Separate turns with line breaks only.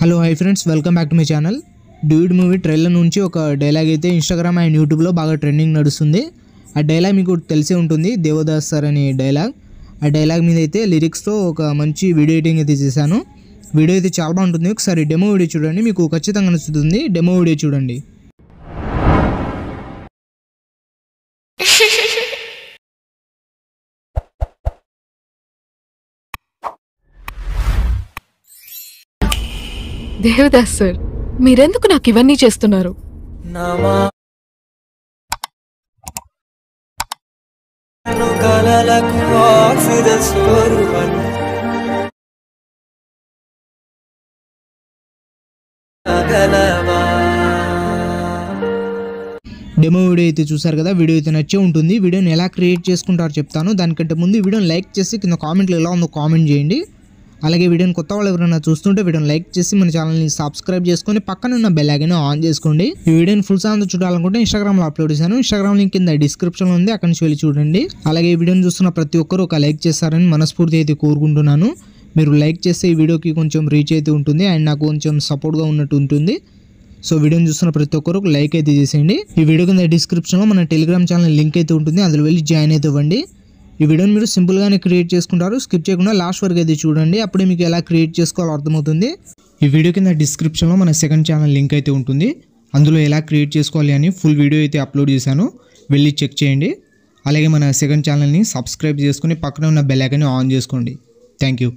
Hello hi friends, welcome back to my channel. Dude movie trailer నుంచి ఒక dialogue అయితే Instagram and యూట్యూబ్లో బాగా ట్రెండింగ్ నడుస్తుంది. ఆ డైలాగ్ మీకు తెలిసే ఉంటుంది, దేవదాస్ సార్ అనే డైలాగ్. ఆ డైలాగ్ మీద అయితే లిరిక్స్తో ఒక మంచి వీడియో ఎడిటింగ్ అయితే చేశాను. వీడియో అయితే చాలా బాగుంటుంది. ఒకసారి డెమో వీడియో చూడండి, మీకు ఖచ్చితంగా నచ్చుతుంది. డెమో వీడియో చూడండి.
దేవదాస్ సార్, మీరెందుకు నాకు ఇవన్నీ చేస్తున్నారు?
డెమో వీడియో అయితే చూసారు కదా, వీడియో అయితే నచ్చే ఉంటుంది. వీడియోని ఎలా క్రియేట్ చేసుకుంటారో చెప్తాను. దానికంటే ముందు ఈ వీడియోని లైక్ చేసి కింద కామెంట్లో ఎలా ఉందో కామెంట్ చేయండి. అలాగే వీడియోని కొత్త వాళ్ళు ఎవరైనా చూస్తుంటే వీడియోని లైక్ చేసి మన ఛానల్ని సబ్స్క్రైబ్ చేసుకొని పక్కన ఉన్న బెల్ ఐకాన్ ఆన్ చేసుకోండి. ఈ వీడియోని ఫుల్ సాంగ్ చూడాలనుకుంటే ఇన్స్టాగ్రామ్లో అప్లోడ్ చేశాను. ఇన్స్టాగ్రామ్ లింక్ కింద డిస్క్రిప్షన్లో ఉంది, అక్కడి నుంచి వెళ్ళి చూడండి. అలాగే ఈ వీడియోని చూస్తున్న ప్రతి ఒక్కరు ఒక లైక్ చేస్తారని మనస్ఫూర్తి అయితే కోరుకుంటున్నాను. మీరు లైక్ చేస్తే ఈ వీడియోకి కొంచెం రీచ్ అయితే ఉంటుంది అండ్ నాకు కొంచెం సపోర్ట్గా ఉన్నట్టు ఉంటుంది. సో వీడియోని చూస్తున్న ప్రతి ఒక్కరు ఒక లైక్ అయితే చేసేయండి. ఈ వీడియో కింద డిస్క్రిప్షన్లో మన టెలిగ్రామ్ ఛానల్ లింక్ అయితే ఉంటుంది, అందులో వెళ్ళి జాయిన్ అయితే ఇవ్వండి. ఈ వీడియోని మీరు సింపుల్గానే క్రియేట్ చేసుకుంటారు. స్కిప్ చేయకుండా లాస్ట్ వరకు అయితే చూడండి, అప్పుడే మీకు ఎలా క్రియేట్ చేసుకోవాలో అర్థమవుతుంది. ఈ వీడియో కింద డిస్క్రిప్షన్లో మన సెకండ్ ఛానల్ లింక్ అయితే ఉంటుంది, అందులో ఎలా క్రియేట్ చేసుకోవాలి అని ఫుల్ వీడియో అయితే అప్లోడ్ చేశాను, వెళ్ళి చెక్ చేయండి. అలాగే మన సెకండ్ ఛానల్ని సబ్స్క్రైబ్ చేసుకుని పక్కన ఉన్న బెల్ ఐకాన్ని ఆన్ చేసుకోండి. Thank you.